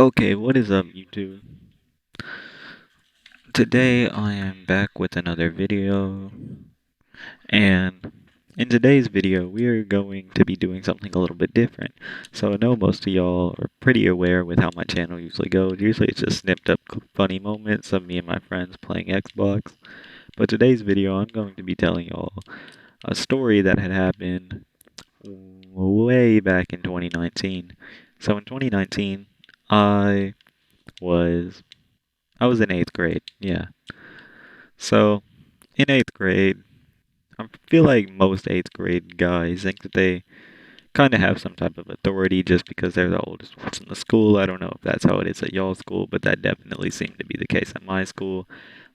Okay, what is up, YouTube? Today I am back with another video, and in today's video we are going to be doing something a little bit different. So I know most of y'all are pretty aware with how my channel usually goes. Usually it's just snipped up funny moments of me and my friends playing Xbox. But today's video I'm going to be telling y'all a story that had happened way back in 2019. So in 2019, I was I was in 8th grade, yeah. So, in 8th grade, I feel like most 8th grade guys think that they kind of have some type of authority just because they're the oldest ones in the school. I don't know if that's how it is at y'all's school, but that definitely seemed to be the case at my school.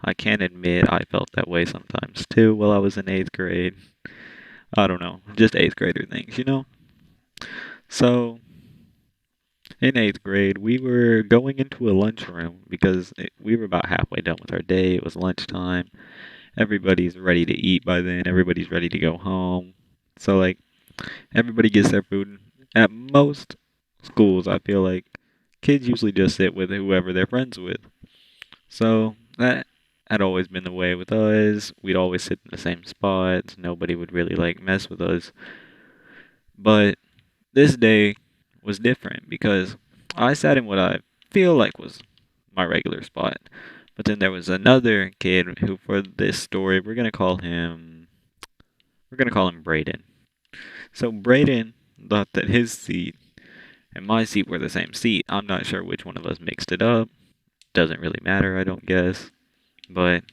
I can admit I felt that way sometimes too while I was in 8th grade. I don't know, just 8th grader things. So, in 8th grade, we were going into a lunchroom because we were about halfway done with our day. It was lunchtime. Everybody's ready to eat by then. Everybody's ready to go home. So, like, everybody gets their food. At most schools, I feel like kids usually just sit with whoever they're friends with. So, that had always been the way with us. We'd always sit in the same spots. Nobody would really, like, mess with us. But this day was different because I sat in what I feel like was my regular spot. But then there was another kid who, for this story, we're gonna call him Braden. So Braden thought that his seat and my seat were the same seat. I'm not sure which one of us mixed it up. Doesn't really matter, I don't guess. But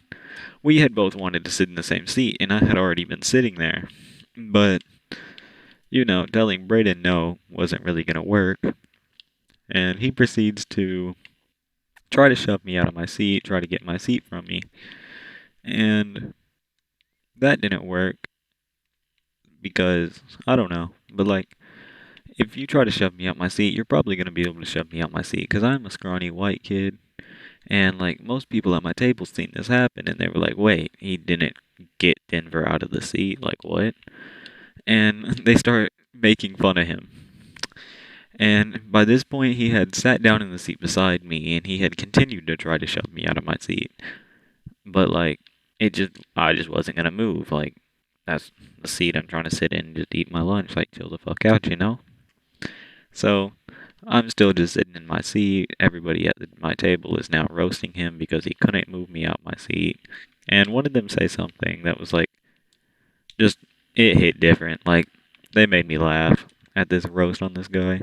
we had both wanted to sit in the same seat, and I had already been sitting there. But, telling Braden no wasn't really gonna work. And he proceeds to try to shove me out of my seat, try to get my seat from me. And that didn't work because, I don't know, but like, if you try to shove me out my seat, you're probably going to be able to shove me out my seat because I'm a scrawny white kid. And like, most people at my table seen this happen and they were like, wait, he didn't get Denver out of the seat? Like, what? And they start making fun of him. And by this point, he had sat down in the seat beside me and he had continued to try to shove me out of my seat. But like, I just wasn't going to move. Like, that's the seat I'm trying to sit in, just eat my lunch. Like, chill the fuck out? So I'm still just sitting in my seat. Everybody at my table is now roasting him because he couldn't move me out my seat. And one of them say something that was like, just, it hit different. Like, they made me laugh at this roast on this guy.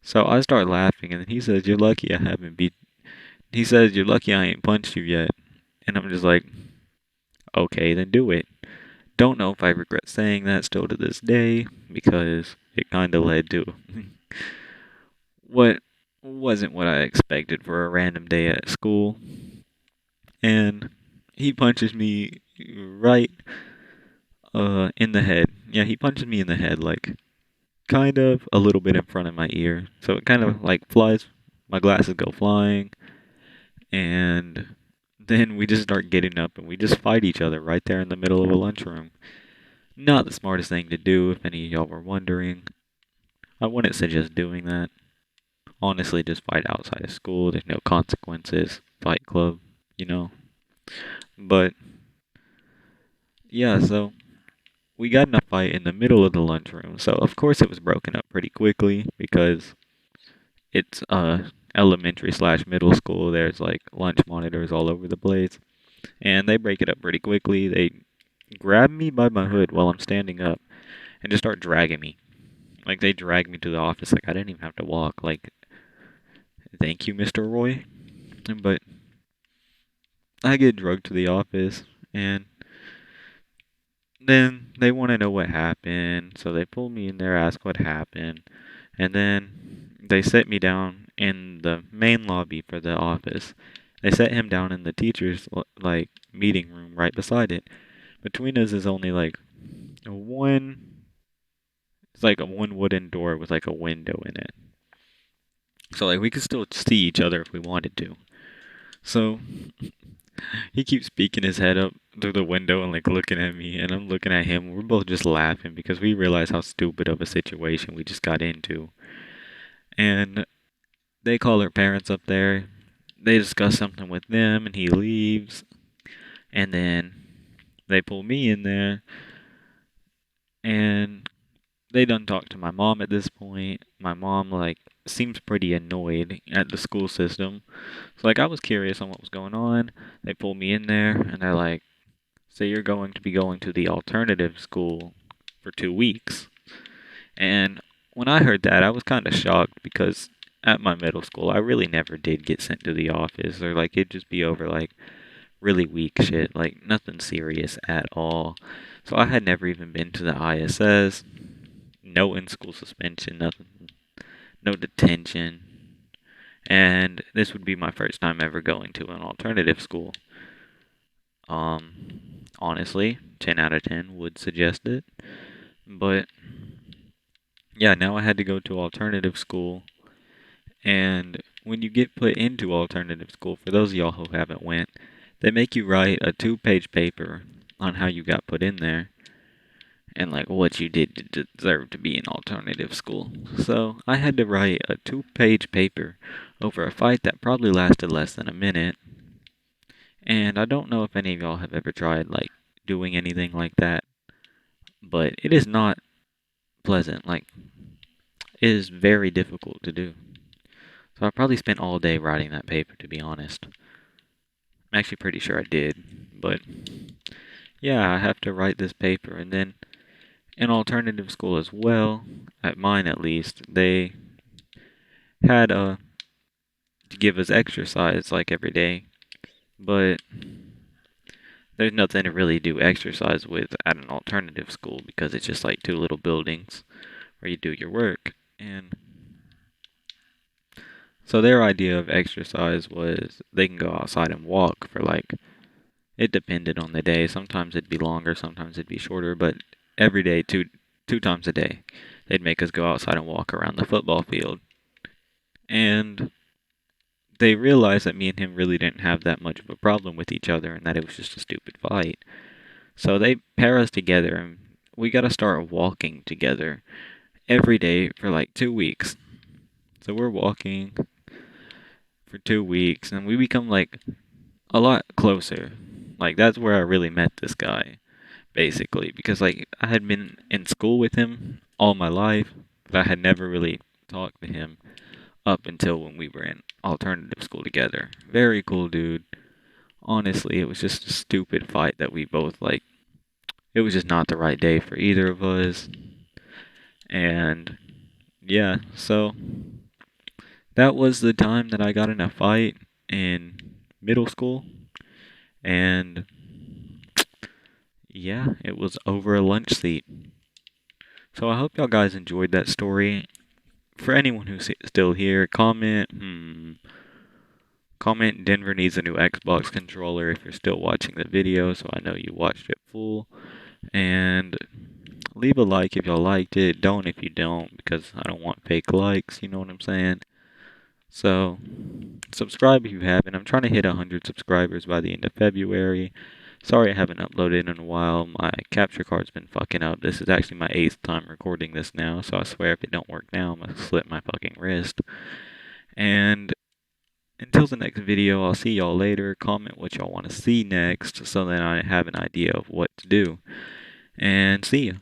So I start laughing, and he says, "You're lucky I haven't beat." He says, "You're lucky I ain't punched you yet." And I'm just like, okay, then do it. Don't know if I regret saying that still to this day because it kind of led to what wasn't what I expected for a random day at school. And he punches me right in the head. Yeah, he punches me in the head, like kind of a little bit in front of my ear. So it kind of like flies, my glasses go flying, and then we just start getting up and we just fight each other right there in the middle of a lunchroom. Not the smartest thing to do, if any of y'all were wondering. I wouldn't suggest doing that. Honestly, just fight outside of school. There's no consequences. Fight club, you know. But yeah, so we got in a fight in the middle of the lunchroom. So of course it was broken up pretty quickly because it's elementary slash middle school. There's like lunch monitors all over the place, and they break it up pretty quickly. They grab me by my hood while I'm standing up and just start dragging me. Like they drag me to the office. Like I didn't even have to walk. Like thank you, Mr. Roy. But I get drugged to the office, and then they want to know what happened. So they pull me in there, ask what happened, and then they set me down in the main lobby for the office. They set him down in the teacher's like meeting room right beside it. Between us is only like a one. It's like a one wooden door with like a window in it. So like we could still see each other if we wanted to. So he keeps peeking his head up through the window and like looking at me, and I'm looking at him. We're both just laughing because we realize how stupid of a situation we just got into. And They call her parents up there. They discuss something with them, and he leaves. And then they pull me in there, and they done talk to my mom at this point. My mom, like, seems pretty annoyed at the school system. So, like, I was curious on what was going on. They pull me in there, and they're like, so you're going to be going to the alternative school for 2 weeks. And when I heard that, I was kind of shocked because at my middle school, I really never did get sent to the office, or like it'd just be over like really weak shit, like nothing serious at all. So I had never even been to the ISS, no in school suspension, nothing, no detention. And this would be my first time ever going to an alternative school. Honestly, 10 out of 10 would suggest it. But yeah, now I had to go to alternative school. And when you get put into alternative school, for those of y'all who haven't went, they make you write a 2-page paper on how you got put in there and like what you did to deserve to be in alternative school. So I had to write a 2-page paper over a fight that probably lasted less than a minute. And I don't know if any of y'all have ever tried like doing anything like that, but it is not pleasant. Like, it is very difficult to do. So I probably spent all day writing that paper, to be honest. I'm actually pretty sure I did, but yeah, I have to write this paper. And then in alternative school as well, at mine at least, they had to give us exercise like every day, but there's nothing to really do exercise with at an alternative school because it's just like two little buildings where you do your work. And so their idea of exercise was they can go outside and walk for like, it depended on the day. Sometimes it'd be longer, sometimes it'd be shorter, but every day, two times a day, they'd make us go outside and walk around the football field. And they realized that me and him really didn't have that much of a problem with each other and that it was just a stupid fight. So they pair us together and we gotta start walking together every day for like 2 weeks. So we're walking for 2 weeks and we become like a lot closer. Like that's where I really met this guy, basically, because like I had been in school with him all my life, but I had never really talked to him up until when we were in alternative school together. Very cool dude. Honestly, it was just a stupid fight that we both like. It was just not the right day for either of us. And yeah, so that was the time that I got in a fight in middle school. And yeah, it was over a lunch seat. So I hope y'all guys enjoyed that story. For anyone who's still here, comment Denver needs a new Xbox controller if you're still watching the video, so I know you watched it full. And leave a like if y'all liked it. Don't if you don't, because I don't want fake likes, you know what I'm saying? So, subscribe if you haven't. I'm trying to hit 100 subscribers by the end of February. Sorry I haven't uploaded in a while. My capture card's been fucking up. This is actually my 8th time recording this now, so I swear if it don't work now, I'm gonna slit my fucking wrist. And until the next video, I'll see y'all later. Comment what y'all want to see next so that I have an idea of what to do. And see ya.